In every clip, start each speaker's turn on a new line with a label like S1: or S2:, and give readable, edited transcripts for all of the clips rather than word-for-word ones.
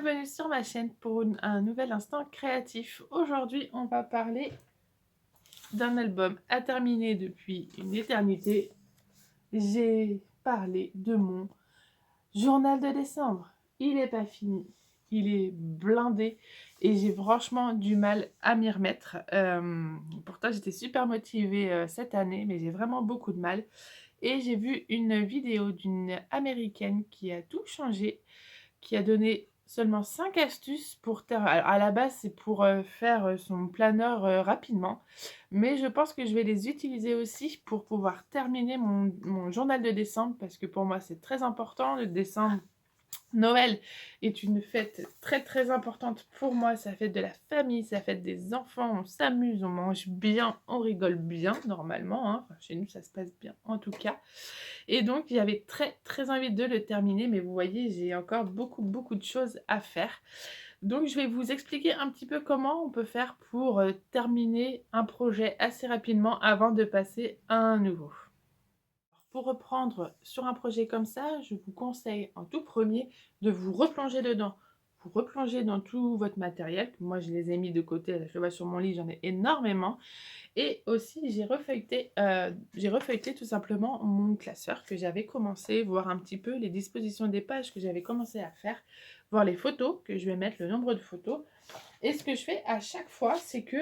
S1: bienvenue sur ma chaîne pour un nouvel instant créatif. Aujourd'hui, on va parler d'un album à terminer depuis une éternité. J'ai parlé de mon journal de décembre. Il n'est pas fini, il est blindé et j'ai franchement du mal à m'y remettre. Pourtant, j'étais super motivée cette année, mais j'ai vraiment beaucoup de mal. Et j'ai vu une vidéo d'une américaine qui a tout changé, qui a donné seulement 5 astuces pour alors à la base, c'est pour, faire, son planeur, rapidement. Mais je pense que je vais les utiliser aussi pour pouvoir terminer mon journal de décembre parce que pour moi, c'est très important. Le décembre Noël est une fête très très importante pour moi, ça fête de la famille, ça fête des enfants, on s'amuse, on mange bien, on rigole bien normalement, hein. Enfin, chez nous ça se passe bien en tout cas. Et donc j'avais très très envie de le terminer, mais vous voyez j'ai encore beaucoup de choses à faire. Donc je vais vous expliquer un petit peu comment on peut faire pour terminer un projet assez rapidement avant de passer à un nouveau. Pour reprendre sur un projet comme ça, je vous conseille en tout premier de vous replonger dedans. Vous replongez dans tout votre matériel. Moi, je les ai mis de côté. Là, je le vois sur mon lit, j'en ai énormément. Et aussi, j'ai refeuilleté tout simplement mon classeur que j'avais commencé, voir un petit peu les dispositions des pages que j'avais commencé à faire, voir les photos que je vais mettre, le nombre de photos. Et ce que je fais à chaque fois, c'est que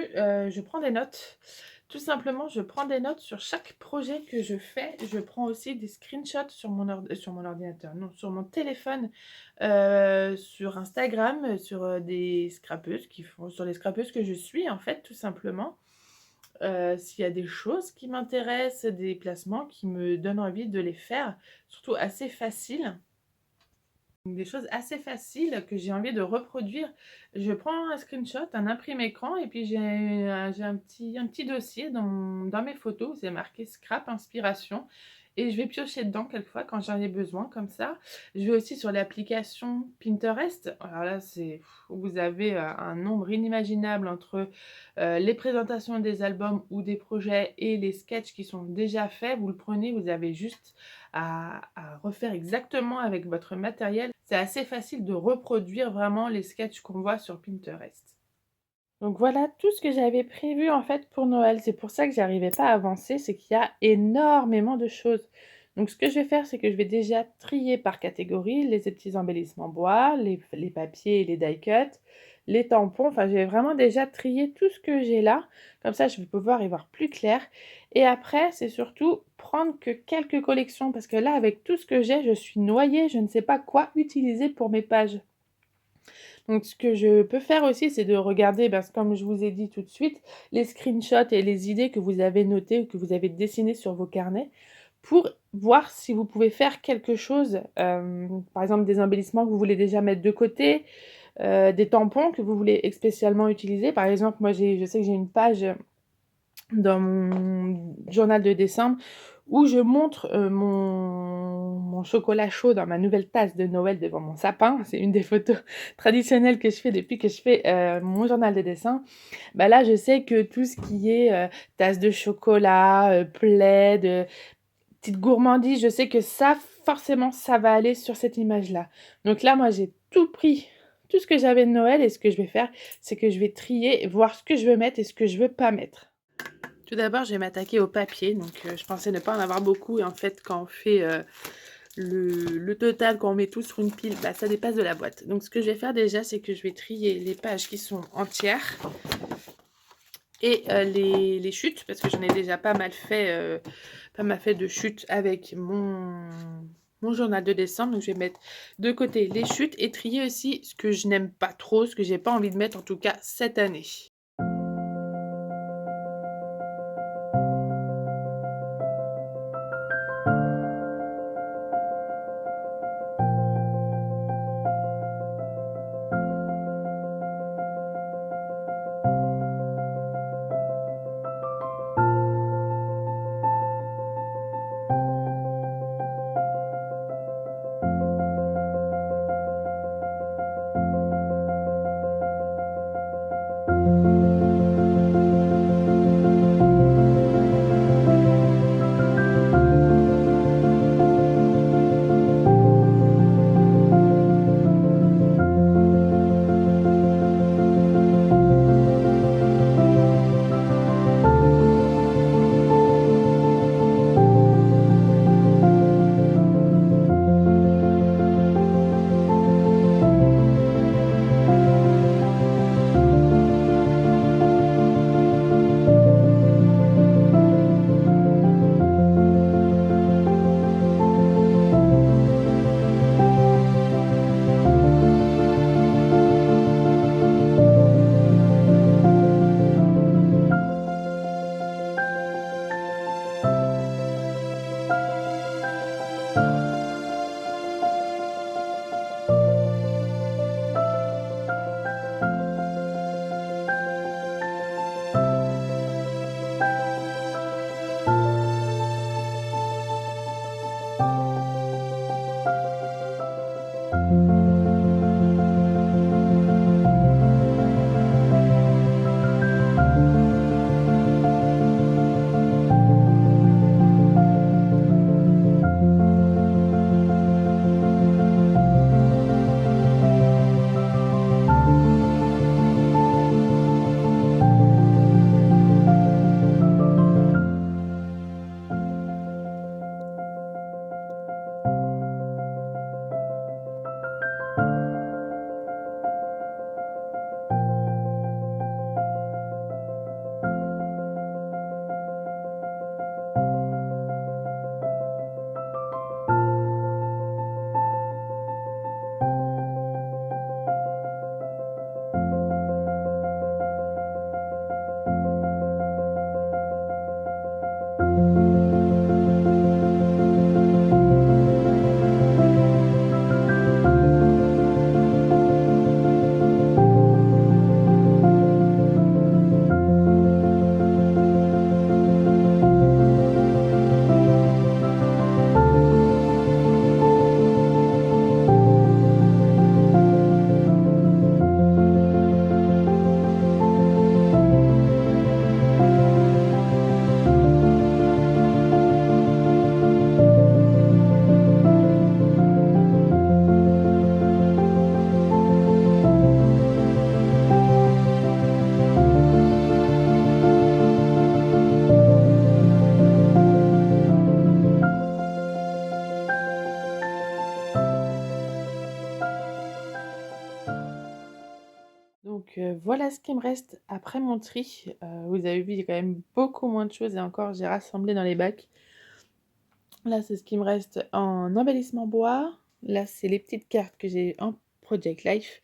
S1: je prends des notes. Tout simplement, je prends des notes sur chaque projet que je fais. Je prends aussi des screenshots sur sur mon ordinateur, non, sur mon téléphone, sur Instagram, sur des scrapeuses qui font, sur les scrapeuses que je suis, en fait, tout simplement. S'il y a des choses qui m'intéressent, des placements qui me donnent envie de les faire, surtout assez faciles. Des choses assez faciles que j'ai envie de reproduire. Je prends un screenshot, un imprime écran et puis j'ai un petit dossier dans mes photos où c'est marqué scrap inspiration et je vais piocher dedans quelquefois quand j'en ai besoin comme ça. Je vais aussi sur l'application Pinterest. Alors là, vous avez un nombre inimaginable entre les présentations des albums ou des projets et les sketchs qui sont déjà faits. Vous le prenez, vous avez juste à refaire exactement avec votre matériel. C'est assez facile de reproduire vraiment les sketchs qu'on voit sur Pinterest. Donc voilà tout ce que j'avais prévu en fait pour Noël. C'est pour ça que j'arrivais pas à avancer, c'est qu'il y a énormément de choses. Donc ce que je vais faire, c'est que je vais déjà trier par catégorie les petits embellissements bois, les papiers et les die cuts, les tampons. Enfin, j'ai vraiment déjà trié tout ce que j'ai là. Comme ça, je vais pouvoir y voir plus clair. Et après, c'est surtout prendre que quelques collections parce que là, avec tout ce que j'ai, je suis noyée. Je ne sais pas quoi utiliser pour mes pages. Donc ce que je peux faire aussi, c'est de regarder, comme je vous ai dit tout de suite, les screenshots et les idées que vous avez notées ou que vous avez dessinées sur vos carnets pour voir si vous pouvez faire quelque chose, par exemple des embellissements que vous voulez déjà mettre de côté, des tampons que vous voulez spécialement utiliser. Par exemple, moi je sais que j'ai une page dans mon journal de décembre où je montre mon chocolat chaud dans ma nouvelle tasse de Noël devant mon sapin. C'est une des photos traditionnelles que je fais depuis que je fais mon journal de dessin. Bah là, je sais que tout ce qui est tasse de chocolat, plaid, petite gourmandise, je sais que ça, forcément, ça va aller sur cette image-là. Donc là, moi, j'ai tout pris, tout ce que j'avais de Noël, et ce que je vais faire, c'est que je vais trier, voir ce que je veux mettre et ce que je veux pas mettre. Tout d'abord, je vais m'attaquer au papier. Donc, je pensais ne pas en avoir beaucoup. Et en fait, quand on fait le total, quand on met tout sur une pile, ça dépasse de la boîte. Donc, ce que je vais faire déjà, c'est que je vais trier les pages qui sont entières et les chutes, parce que j'en ai déjà pas mal fait de chutes avec mon journal de décembre. Donc, je vais mettre de côté les chutes et trier aussi ce que je n'aime pas trop, ce que j'ai pas envie de mettre, en tout cas cette année. voilà ce qui me reste après mon tri. Vous avez vu, il y a quand même beaucoup moins de choses et encore j'ai rassemblé dans les bacs. Là, c'est ce qui me reste en embellissement bois. Là, c'est les petites cartes que j'ai en Project Life.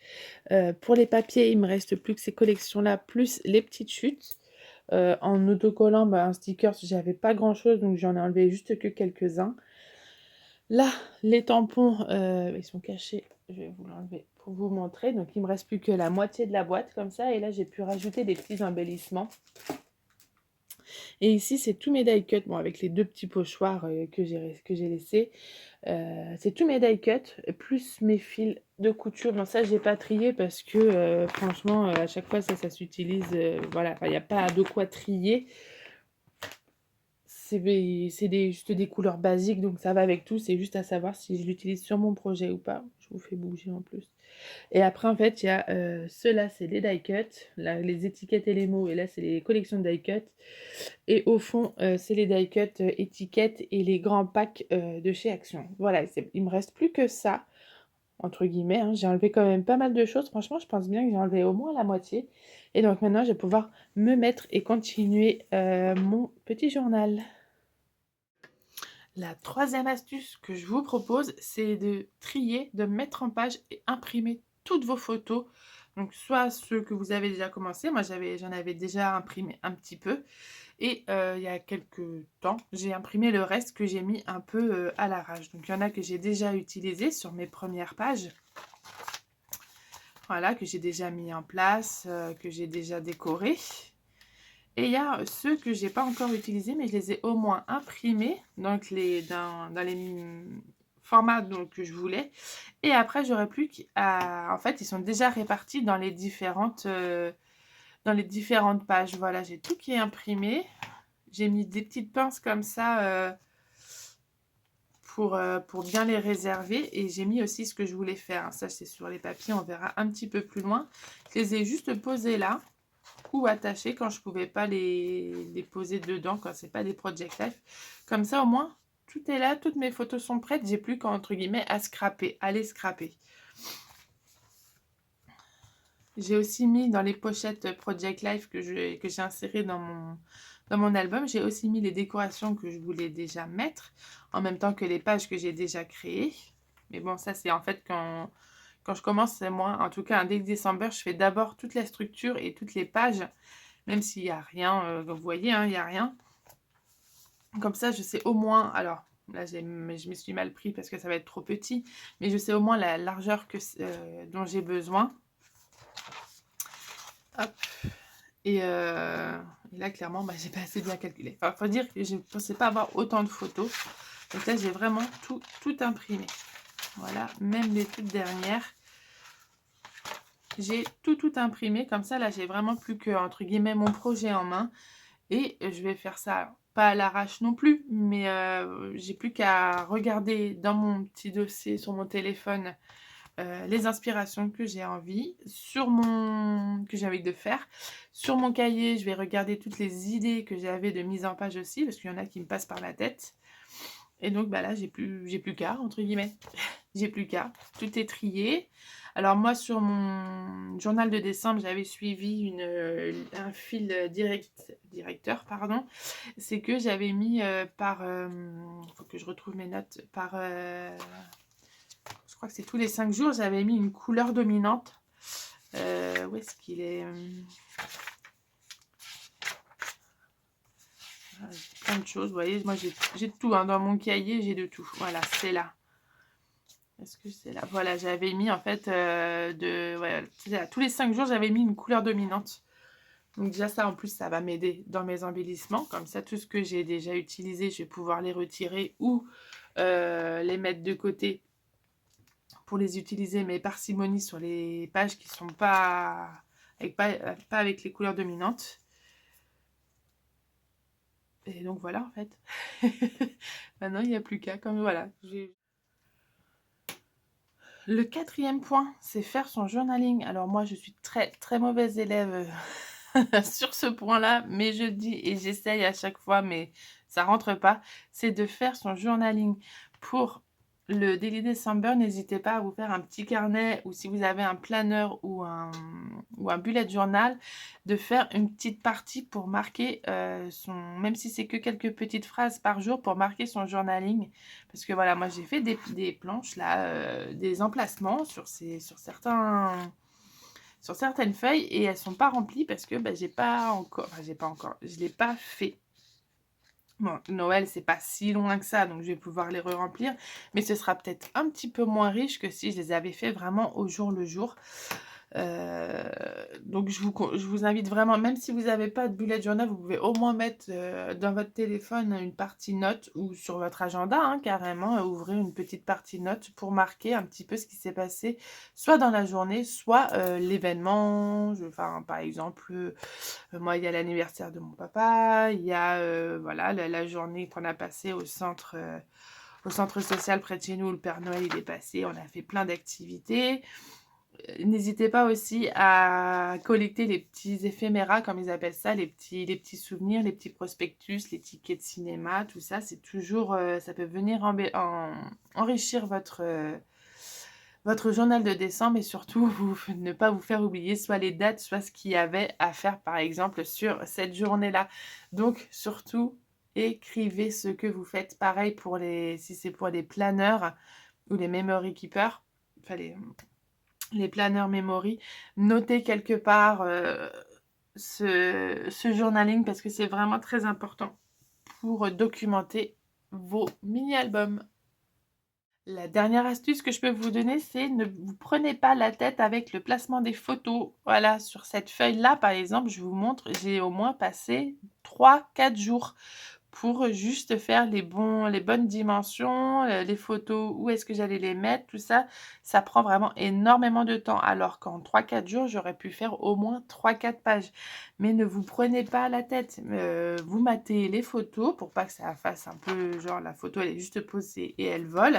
S1: Pour les papiers, il me reste plus que ces collections-là, plus les petites chutes. En autocollant, un sticker, j'avais pas grand-chose, donc j'en ai enlevé juste que quelques-uns. Là, les tampons, ils sont cachés. Je vais vous l'enlever pour vous montrer. Donc, il me reste plus que la moitié de la boîte comme ça. Et là, j'ai pu rajouter des petits embellissements. Et ici, c'est tous mes die cuts, bon, avec les 2 petits pochoirs que j'ai laissés. C'est tous mes die cuts, plus mes fils de couture. Bon, ça, j'ai pas trié parce que franchement, à chaque fois, ça s'utilise. Voilà, il n'y a pas de quoi trier. C'est juste des couleurs basiques, donc ça va avec tout. C'est juste à savoir si je l'utilise sur mon projet ou pas. Je vous fais bouger en plus. Et après, en fait, il y a ceux-là, c'est les die cuts. Là, les étiquettes et les mots. Et là, c'est les collections de die cuts. Et au fond, c'est les die cuts étiquettes et les grands packs de chez Action. Voilà, il me reste plus que ça, entre guillemets. Hein. J'ai enlevé quand même pas mal de choses. Franchement, je pense bien que j'ai enlevé au moins la moitié. Et donc maintenant, je vais pouvoir me mettre et continuer mon petit journal. La troisième astuce que je vous propose, c'est de trier, de mettre en page et imprimer toutes vos photos. Donc soit ceux que vous avez déjà commencé, moi j'en avais déjà imprimé un petit peu. Et il y a quelques temps, j'ai imprimé le reste que j'ai mis un peu à l'arrache. Donc il y en a que j'ai déjà utilisé sur mes premières pages. Voilà, que j'ai déjà mis en place, que j'ai déjà décoré. Et il y a ceux que j'ai pas encore utilisés, mais je les ai au moins imprimés donc dans les formats que je voulais. Et après, j'aurais plus qu'à... En fait, ils sont déjà répartis dans les différentes pages. Voilà, j'ai tout qui est imprimé. J'ai mis des petites pinces comme ça pour bien les réserver. Et j'ai mis aussi ce que je voulais faire. Ça, c'est sur les papiers, on verra un petit peu plus loin. Je les ai juste posés là. Ou attachés quand je pouvais pas les poser dedans, quand c'est pas des Project Life. Comme ça, au moins, tout est là, toutes mes photos sont prêtes. J'ai plus qu'entre guillemets à scraper, à les scraper. J'ai aussi mis dans les pochettes Project Life que j'ai insérées dans mon album, j'ai aussi mis les décorations que je voulais déjà mettre, en même temps que les pages que j'ai déjà créées. Mais bon, ça c'est en fait quand je commence, c'est moi, en tout cas un Date December, je fais d'abord toute la structure et toutes les pages, même s'il n'y a rien, vous voyez, hein, il n'y a rien. Comme ça, je sais au moins, alors là je me suis mal pris parce que ça va être trop petit, mais je sais au moins la largeur dont j'ai besoin. Hop. Et là, clairement, j'ai pas assez bien calculé. Enfin, faut dire que je ne pensais pas avoir autant de photos. Donc là, j'ai vraiment tout imprimé. Voilà, même les toutes dernières. J'ai tout imprimé. Comme ça, là, j'ai vraiment plus que, entre guillemets, mon projet en main. Et je vais faire ça, pas à l'arrache non plus, mais j'ai plus qu'à regarder dans mon petit dossier sur mon téléphone les inspirations que j'ai envie, que j'ai envie de faire. Sur mon cahier, je vais regarder toutes les idées que j'avais de mise en page aussi, parce qu'il y en a qui me passent par la tête. Et donc là, j'ai plus qu'à, entre guillemets. J'ai plus qu'à. Tout est trié. Alors moi, sur mon journal de décembre, j'avais suivi un fil directeur, pardon. C'est que j'avais mis faut que je retrouve mes notes, je crois que c'est tous les 5 jours, j'avais mis une couleur dominante. Où est-ce qu'il est, plein de choses, vous voyez, moi j'ai tout, hein, dans mon cahier, j'ai de tout. Voilà, c'est là. Est-ce que c'est là? Voilà, j'avais mis en fait tous les 5 jours, j'avais mis une couleur dominante. Donc déjà ça, en plus, ça va m'aider dans mes embellissements. Comme ça, tout ce que j'ai déjà utilisé, je vais pouvoir les retirer ou les mettre de côté pour les utiliser, mais parcimonie sur les pages qui sont pas avec les couleurs dominantes. Et donc voilà, en fait. Maintenant, il n'y a plus qu'à, comme voilà. Le 4e point, c'est faire son journaling. Alors moi, je suis très très mauvaise élève sur ce point-là, mais je le dis et j'essaye à chaque fois, mais ça rentre pas. C'est de faire son journaling pour le Daily December, n'hésitez pas à vous faire un petit carnet ou si vous avez un planeur ou un bullet journal, de faire une petite partie pour marquer, même si c'est que quelques petites phrases par jour pour marquer son journaling. Parce que voilà, moi j'ai fait des planches là, des emplacements sur certaines feuilles et elles sont pas remplies parce que, j'ai pas encore je l'ai pas fait. Bon, Noël, c'est pas si loin que ça, donc je vais pouvoir les re-remplir, mais ce sera peut-être un petit peu moins riche que si je les avais fait vraiment au jour le jour. Donc je vous invite vraiment, même si vous n'avez pas de bullet journal, vous pouvez au moins mettre, dans votre téléphone une partie notes ou sur votre agenda, hein, carrément, ouvrir une petite partie notes pour marquer un petit peu ce qui s'est passé, soit dans la journée, soit, l'événement. Par exemple, moi, il y a l'anniversaire de mon papa, il y a, voilà, la journée qu'on a passée au centre social près de chez nous, où le Père Noël, il est passé. On a fait plein d'activités. N'hésitez pas aussi à collecter les petits éphéméras, comme ils appellent ça, les petits souvenirs, les petits prospectus, les tickets de cinéma, tout ça. C'est toujours, ça peut venir enrichir votre journal de décembre et surtout ne pas vous faire oublier soit les dates, soit ce qu'il y avait à faire, par exemple, sur cette journée-là. Donc, surtout, écrivez ce que vous faites. Pareil si c'est pour les planeurs ou les memory keepers, enfin les planeurs memory, notez quelque part ce journaling parce que c'est vraiment très important pour documenter vos mini-albums. La dernière astuce que je peux vous donner, c'est ne vous prenez pas la tête avec le placement des photos. Voilà, sur cette feuille-là, par exemple, je vous montre, j'ai au moins passé 3-4 jours pour juste faire les bonnes dimensions, les photos, où est-ce que j'allais les mettre, tout ça. Ça prend vraiment énormément de temps. Alors qu'en 3-4 jours, j'aurais pu faire au moins 3-4 pages. Mais ne vous prenez pas la tête. Vous matez les photos pour pas que ça fasse un peu genre la photo, elle est juste posée et elle vole.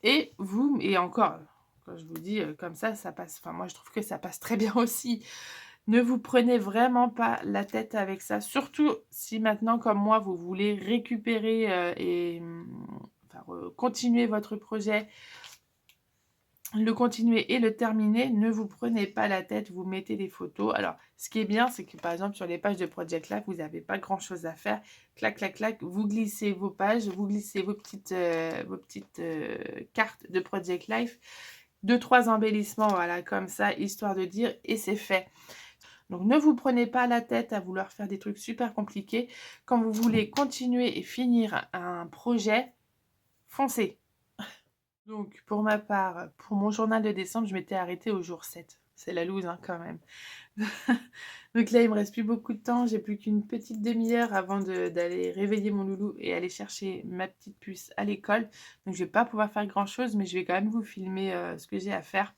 S1: Et encore, quand je vous dis comme ça passe. Enfin, moi, je trouve que ça passe très bien aussi. Ne vous prenez vraiment pas la tête avec ça, surtout si maintenant, comme moi, vous voulez récupérer continuer votre projet, le continuer et le terminer. Ne vous prenez pas la tête, vous mettez les photos. Alors, ce qui est bien, c'est que par exemple, sur les pages de Project Life, vous n'avez pas grand-chose à faire. Clac, clac, clac, vous glissez vos pages, vous glissez vos petites cartes de Project Life. 2-3 embellissements, voilà, comme ça, histoire de dire, et c'est fait. Donc, ne vous prenez pas la tête à vouloir faire des trucs super compliqués. Quand vous voulez continuer et finir un projet, foncez. Donc, pour ma part, pour mon journal de décembre, je m'étais arrêtée au jour 7. C'est la loose, hein, quand même. Donc là, il me reste plus beaucoup de temps. J'ai plus qu'une petite demi-heure avant d'aller réveiller mon loulou et aller chercher ma petite puce à l'école. Donc, je vais pas pouvoir faire grand-chose, mais je vais quand même vous filmer ce que j'ai à faire.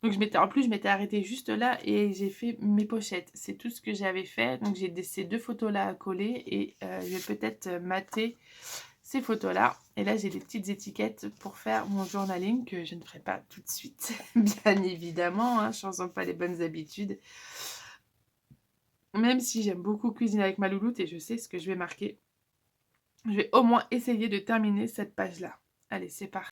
S1: Donc je m'étais arrêtée juste là et j'ai fait mes pochettes. C'est tout ce que j'avais fait. Donc j'ai ces 2 photos-là à coller et je vais peut-être mater ces photos-là. Et là, j'ai des petites étiquettes pour faire mon journaling que je ne ferai pas tout de suite, bien évidemment. Hein, changeons pas les bonnes habitudes. Même si j'aime beaucoup cuisiner avec ma louloute et je sais ce que je vais marquer, je vais au moins essayer de terminer cette page-là. Allez, c'est parti.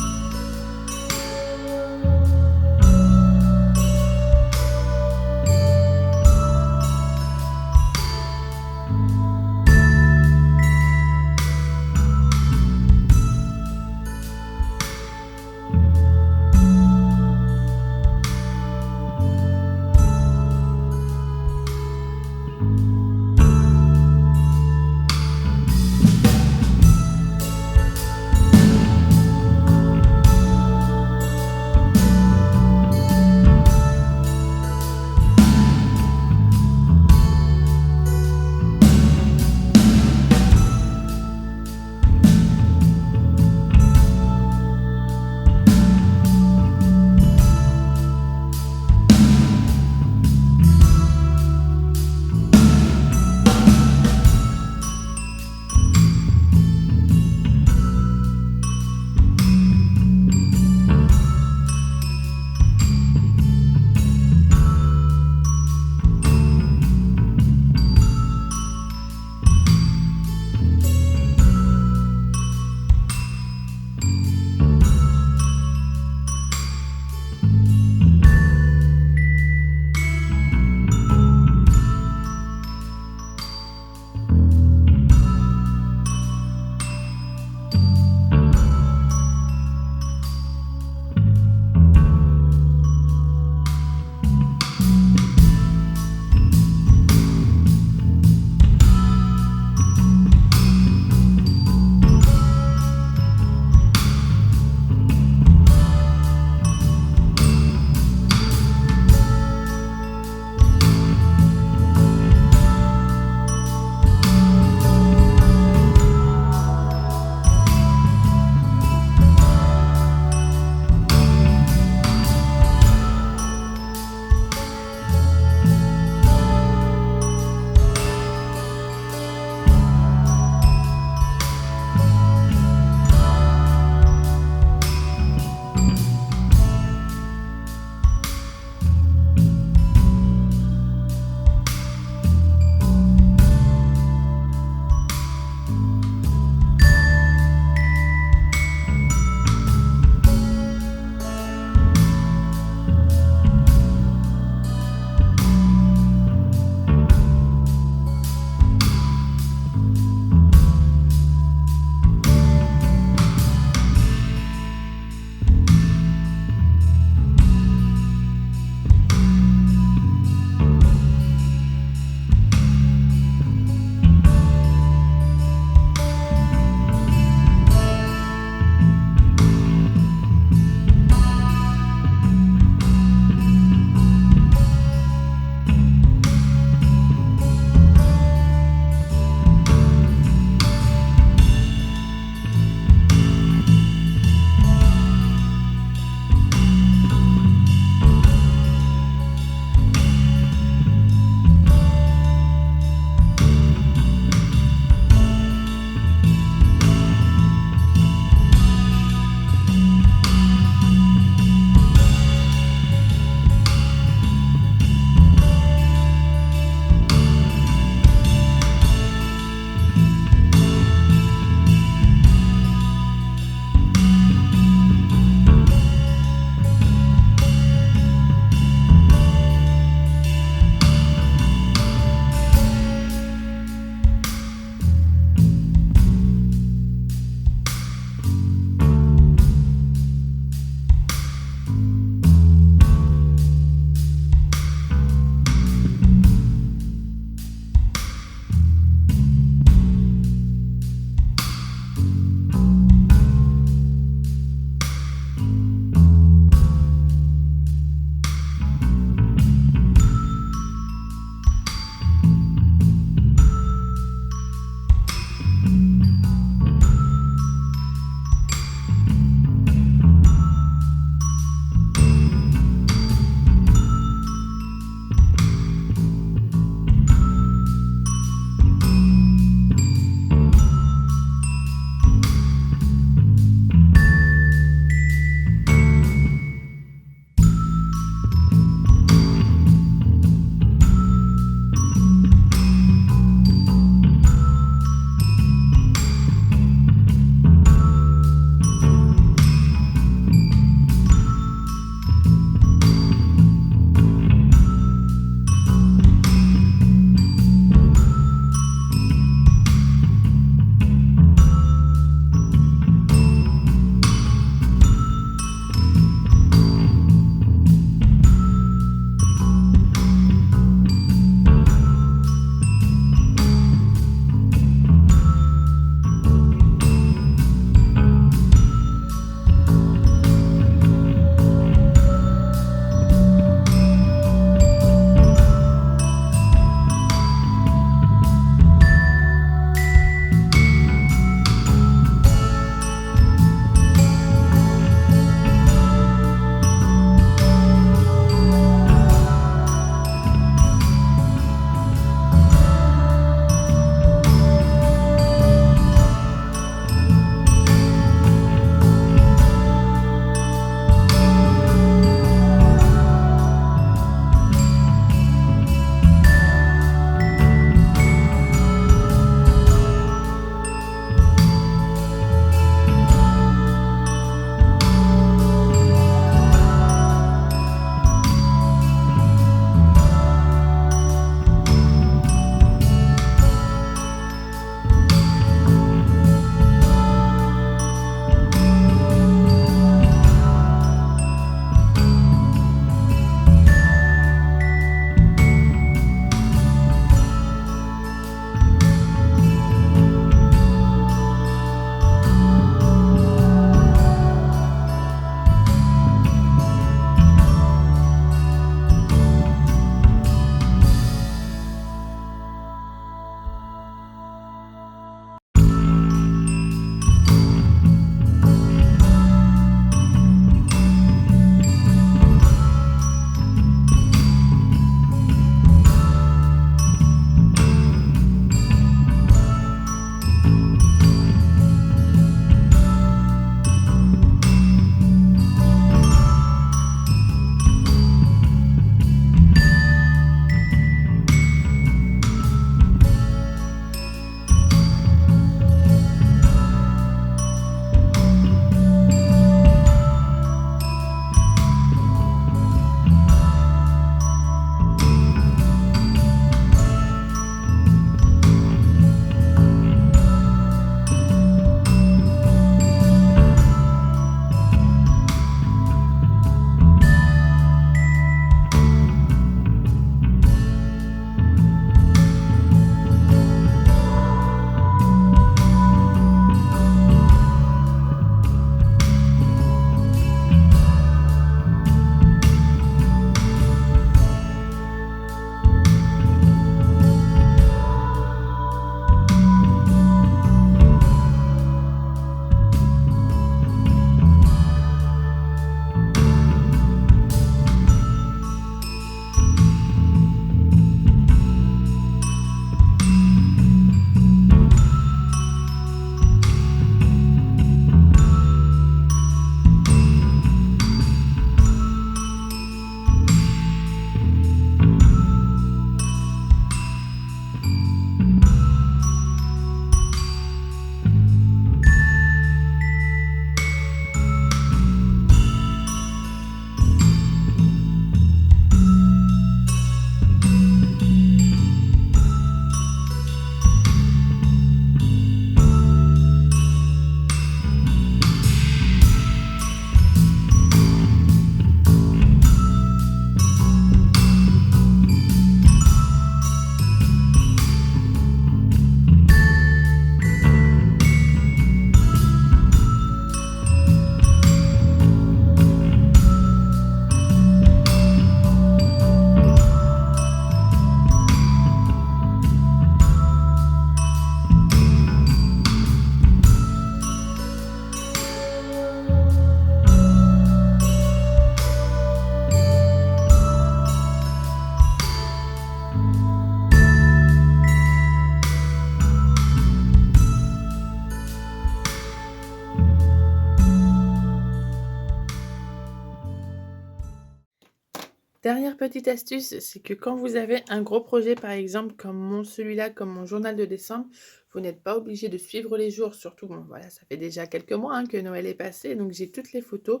S1: Dernière petite astuce, c'est que quand vous avez un gros projet, par exemple, comme celui-là, comme mon journal de décembre, vous n'êtes pas obligé de suivre les jours. Surtout, bon, voilà, ça fait déjà quelques mois que Noël est passé, donc j'ai toutes les photos.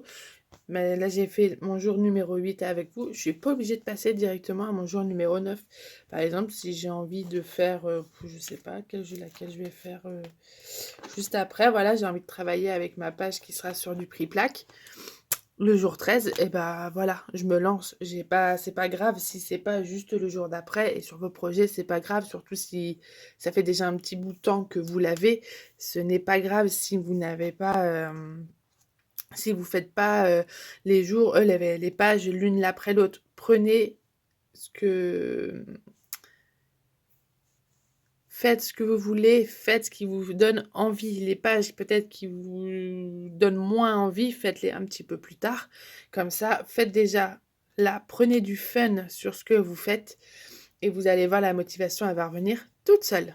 S1: Mais là, j'ai fait mon jour numéro 8 avec vous. Je suis pas obligée de passer directement à mon jour numéro 9. Par exemple, si j'ai envie de faire, je sais pas, laquelle je vais faire juste après, voilà, j'ai envie de travailler avec ma page qui sera sur du prix plaque. Le jour 13, et bah voilà, je me lance. C'est pas grave si c'est pas juste le jour d'après. Et sur vos projets, c'est pas grave, surtout si ça fait déjà un petit bout de temps que vous l'avez. Ce n'est pas grave si vous n'avez pas, si vous faites pas les jours, les pages l'une l'après l'autre. Prenez ce que Faites ce que vous voulez, faites ce qui vous donne envie. Les pages peut-être qui vous donnent moins envie, faites-les un petit peu plus tard. Comme ça, faites déjà là, prenez du fun sur ce que vous faites et vous allez voir la motivation, elle va revenir toute seule.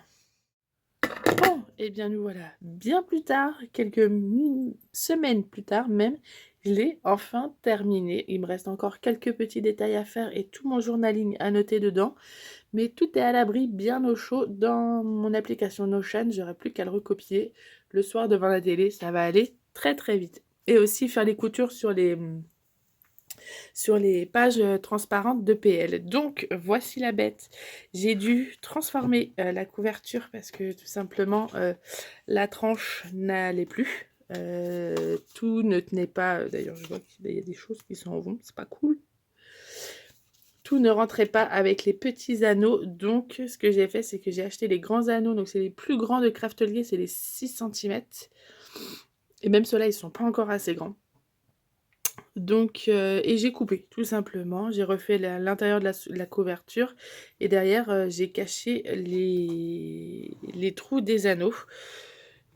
S1: Bon, et bien nous voilà bien plus tard, semaines plus tard même, je l'ai enfin terminé. Il me reste encore quelques petits détails à faire et tout mon journaling à noter dedans. Mais tout est à l'abri, bien au chaud, dans mon application Notion. J'aurai plus qu'à le recopier le soir devant la télé. Ça va aller très très vite. Et aussi faire les coutures sur les pages transparentes de PL. Donc, voici la bête. J'ai dû transformer la couverture parce que tout simplement, la tranche n'allait plus. Tout ne tenait pas. D'ailleurs, je vois qu'il y a des choses qui s'en vont. C'est pas cool. Tout ne rentrait pas avec les petits anneaux, donc ce que j'ai fait, c'est que j'ai acheté les grands anneaux, donc c'est les plus grands de Craftelier, c'est les 6 cm, et même ceux-là, ils sont pas encore assez grands. Donc, et j'ai coupé, tout simplement, j'ai refait l'intérieur de la couverture, et derrière, j'ai caché les trous des anneaux,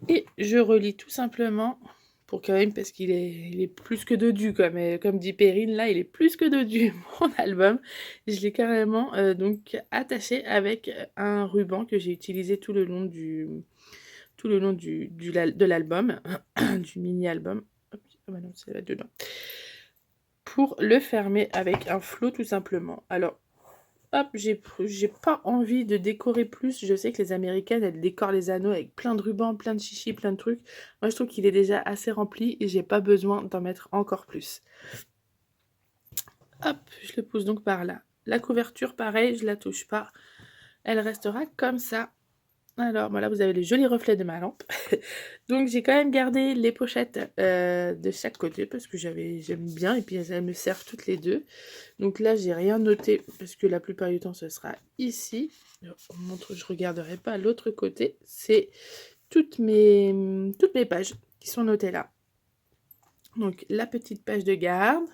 S1: et je relie tout simplement... Pour quand même, parce qu'il est plus que dodu, quoi. Mais comme dit Perrine, là, il est plus que dodu, mon album. Je l'ai carrément donc attaché avec un ruban que j'ai utilisé tout le long de l'album, du mini-album. Hop, ah bah non, c'est là-dedans. Pour le fermer avec un flot, tout simplement. Alors, hop, j'ai pas envie de décorer plus. Je sais que les Américaines, elles décorent les anneaux avec plein de rubans, plein de chichis, plein de trucs. Moi, je trouve qu'il est déjà assez rempli et j'ai pas besoin d'en mettre encore plus. Hop, je le pousse donc par là. La couverture, pareil, je la touche pas. Elle restera comme ça. Alors, voilà, vous avez les jolis reflets de ma lampe. Donc, j'ai quand même gardé les pochettes de chaque côté parce que j'aime bien et puis elles me servent toutes les deux. Donc là, j'ai rien noté parce que la plupart du temps, ce sera ici. Je regarderai pas l'autre côté. C'est toutes mes pages qui sont notées là. Donc, la petite page de garde.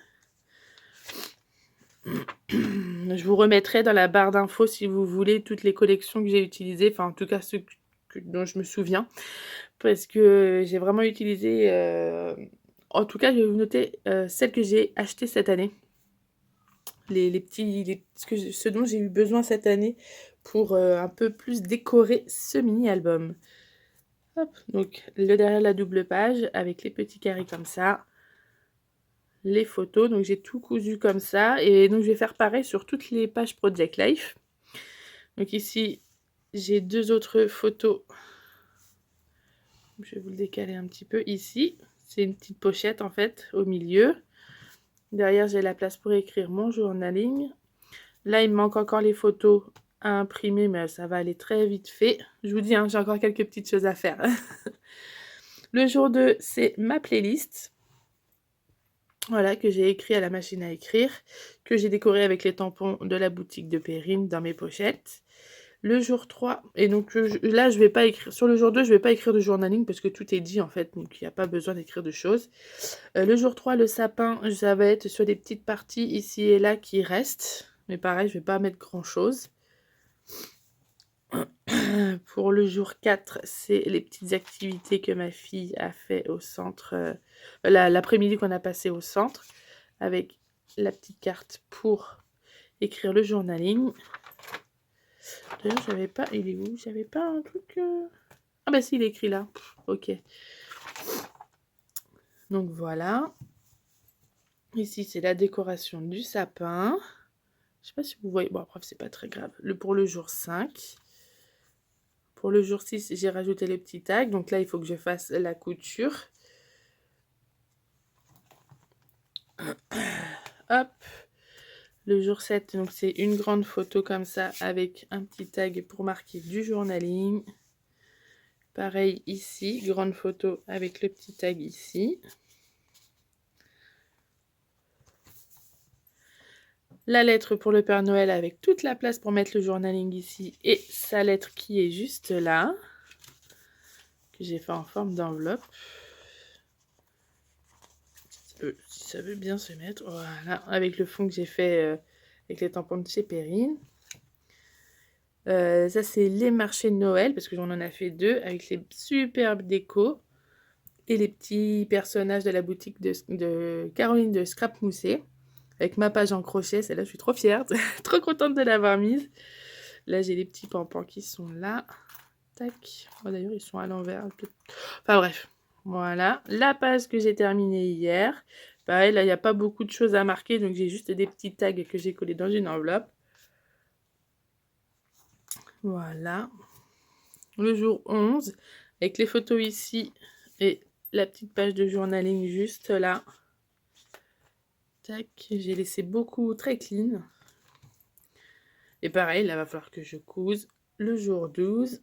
S1: Je vous remettrai dans la barre d'infos si vous voulez toutes les collections que j'ai utilisées, enfin en tout cas ceux dont je me souviens, parce que j'ai vraiment utilisé, en tout cas je vais vous noter celles que j'ai achetées cette année, ce dont j'ai eu besoin cette année pour un peu plus décorer ce mini-album. Hop, donc le derrière la double page avec les petits carrés comme ça. Les photos, donc j'ai tout cousu comme ça et donc je vais faire pareil sur toutes les pages Project Life. Donc ici j'ai deux autres photos, je vais vous le décaler un petit peu ici, c'est une petite pochette en fait au milieu, derrière j'ai la place pour écrire mon journaling. Là il me manque encore les photos à imprimer mais ça va aller très vite fait, je vous dis hein, j'ai encore quelques petites choses à faire. Le jour 2 c'est ma playlist. Voilà, que j'ai écrit à la machine à écrire, que j'ai décoré avec les tampons de la boutique de Perrine dans mes pochettes. Le jour 3, et donc là, je vais pas écrire, sur le jour 2, je vais pas écrire de journaling parce que tout est dit en fait, donc il n'y a pas besoin d'écrire de choses. Le jour 3, le sapin, ça va être sur des petites parties ici et là qui restent, mais pareil, je vais pas mettre grand chose. Pour le jour 4, c'est les petites activités que ma fille a fait au centre, l'après-midi qu'on a passé au centre, avec la petite carte pour écrire le journaling. D'ailleurs, j'avais pas, il est où? J'avais pas un truc... Ah bah si, il est écrit là. Ok. Donc voilà. Ici, c'est la décoration du sapin. Je sais pas si vous voyez. Bon, après, c'est pas très grave. Pour le jour 5. Pour le jour 6, j'ai rajouté les petits tags. Donc là, il faut que je fasse la couture. Hop. Le jour 7, donc c'est une grande photo comme ça avec un petit tag pour marquer du journaling. Pareil ici, grande photo avec le petit tag ici. La lettre pour le Père Noël avec toute la place pour mettre le journaling ici et sa lettre qui est juste là, que j'ai fait en forme d'enveloppe. Si ça veut bien se mettre, voilà, avec le fond que j'ai fait avec les tampons de chez Perrine. Ça c'est les marchés de Noël parce que j'en ai fait 2 avec les superbes décos et les petits personnages de la boutique de Caroline de Scrap Moussé avec ma page en crochet. Celle-là je suis trop fière, trop contente de l'avoir mise. Là j'ai les petits pampans qui sont là. Tac. Oh, d'ailleurs ils sont à l'envers. Enfin bref, voilà la page que j'ai terminée hier. Pareil, là il n'y a pas beaucoup de choses à marquer, donc j'ai juste des petits tags que j'ai collés dans une enveloppe. Voilà. Le jour 11, avec les photos ici et la petite page de journaling juste là. Tac, j'ai laissé beaucoup très clean. Et pareil, là, il va falloir que je couse le jour 12.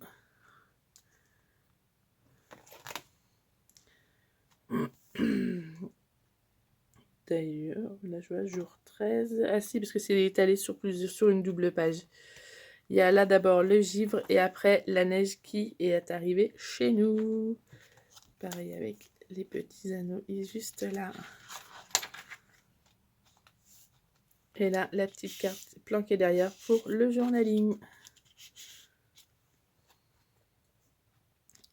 S1: D'ailleurs, là, je vois jour 13. Ah si, parce que c'est étalé sur une double page. Il y a là d'abord le givre et après la neige qui est arrivée chez nous. Pareil avec les petits anneaux juste là. Et là, la petite carte planquée derrière pour le journaling.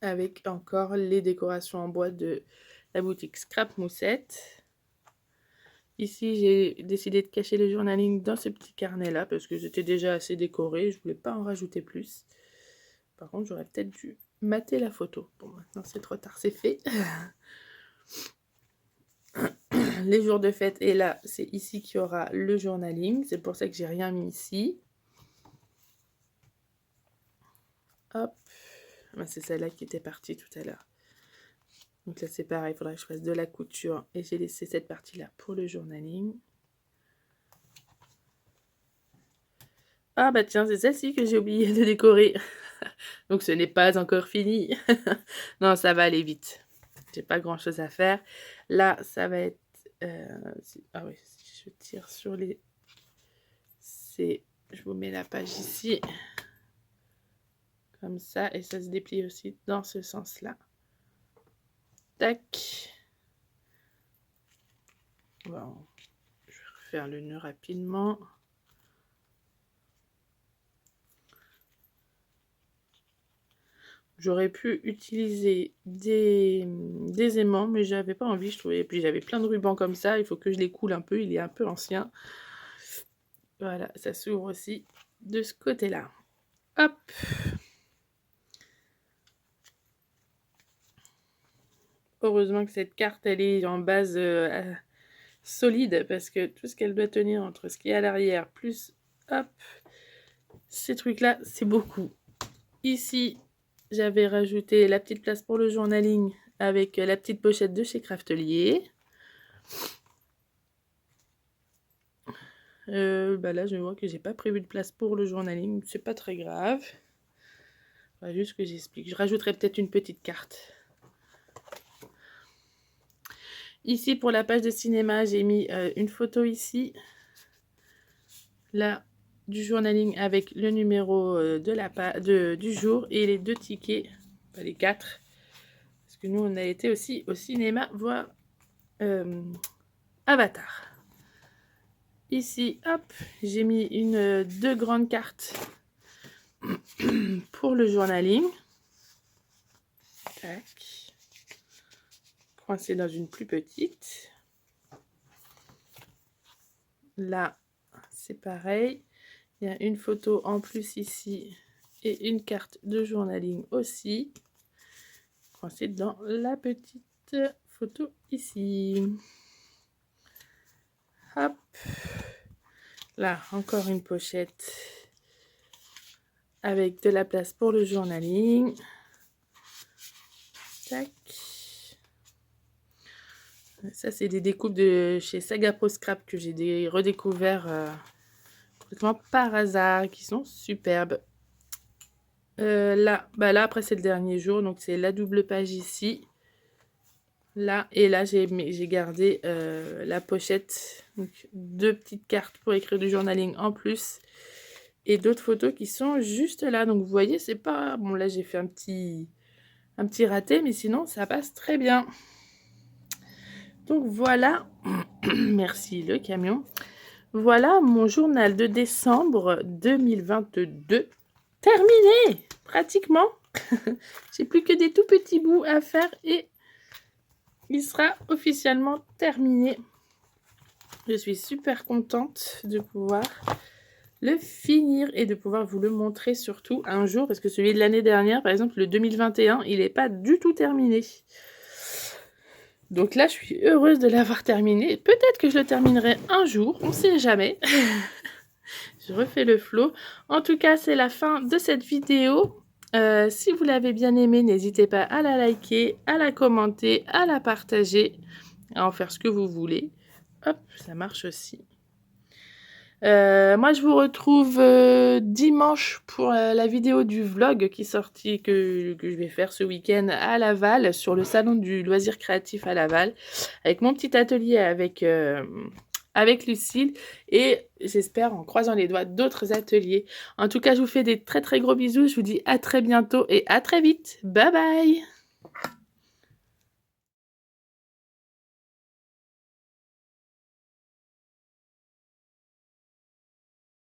S1: Avec encore les décorations en bois de la boutique Scrap Moussette. Ici, j'ai décidé de cacher le journaling dans ce petit carnet-là parce que j'étais déjà assez décoré. Je voulais pas en rajouter plus. Par contre, j'aurais peut-être dû mater la photo. Bon, maintenant, c'est trop tard, c'est fait. Les jours de fête, et là, c'est ici qu'il y aura le journaling. C'est pour ça que j'ai rien mis ici. Hop. Ben, c'est celle-là qui était partie tout à l'heure. Donc là, c'est pareil, il faudrait que je fasse de la couture. Et j'ai laissé cette partie-là pour le journaling. Ah bah tiens, c'est celle-ci que j'ai oublié de décorer. Donc ce n'est pas encore fini. Non, ça va aller vite. J'ai pas grand-chose à faire. Là, ça va être... Ah oui, si je tire sur les... Je vous mets la page ici. Comme ça. Et ça se déplie aussi dans ce sens-là. Tac. Bon, je vais refaire le nœud rapidement. J'aurais pu utiliser des aimants, mais j'avais pas envie, je trouvais. Et puis j'avais plein de rubans comme ça, il faut que je les coule un peu, il est un peu ancien. Voilà, ça s'ouvre aussi de ce côté-là. Hop! Heureusement que cette carte, elle est en base solide, parce que tout ce qu'elle doit tenir entre ce qui est à l'arrière, plus, hop, ces trucs-là, c'est beaucoup. Ici, j'avais rajouté la petite place pour le journaling avec la petite pochette de chez Craftelier. Bah là, je vois que j'ai pas prévu de place pour le journaling. C'est pas très grave. Faudra juste que j'explique. Je rajouterai peut-être une petite carte. Ici, pour la page de cinéma, j'ai mis une photo ici. Là, du journaling avec le numéro du jour et les 2 tickets. Enfin, les 4. Parce que nous, on a été aussi au cinéma voir Avatar. Ici, hop, j'ai mis 2 grandes cartes pour le journaling. Tac. Coincé dans une plus petite. Là, c'est pareil. Il y a une photo en plus ici et une carte de journaling aussi. Coincée dans la petite photo ici. Hop. Là, encore une pochette avec de la place pour le journaling. Tac. Ça, c'est des découpes de chez Saga Pro Scrap que j'ai redécouvert complètement par hasard, qui sont superbes. Là, après, c'est le dernier jour, donc c'est la double page ici. Là, et là, j'ai gardé la pochette. Donc, 2 petites cartes pour écrire du journaling en plus. Et d'autres photos qui sont juste là. Donc, vous voyez, c'est pas... Bon, là, j'ai fait un petit raté, mais sinon, ça passe très bien. Donc, voilà. Merci, le camion. Voilà mon journal de décembre 2022. Terminé, pratiquement. J'ai plus que des tout petits bouts à faire et il sera officiellement terminé. Je suis super contente de pouvoir le finir et de pouvoir vous le montrer surtout un jour, parce que celui de l'année dernière, par exemple, le 2021, il n'est pas du tout terminé. Donc là, je suis heureuse de l'avoir terminé. Peut-être que je le terminerai un jour, on ne sait jamais. Je refais le flow. En tout cas, c'est la fin de cette vidéo. Si vous l'avez bien aimée, n'hésitez pas à la liker, à la commenter, à la partager, à en faire ce que vous voulez. Hop, ça marche aussi. Moi, je vous retrouve dimanche pour la vidéo du vlog qui est sorti, que je vais faire ce week-end à Laval, sur le salon du loisir créatif à Laval, avec mon petit atelier avec Lucille, et j'espère, en croisant les doigts, d'autres ateliers. En tout cas, je vous fais des très très gros bisous, je vous dis à très bientôt et à très vite. Bye bye!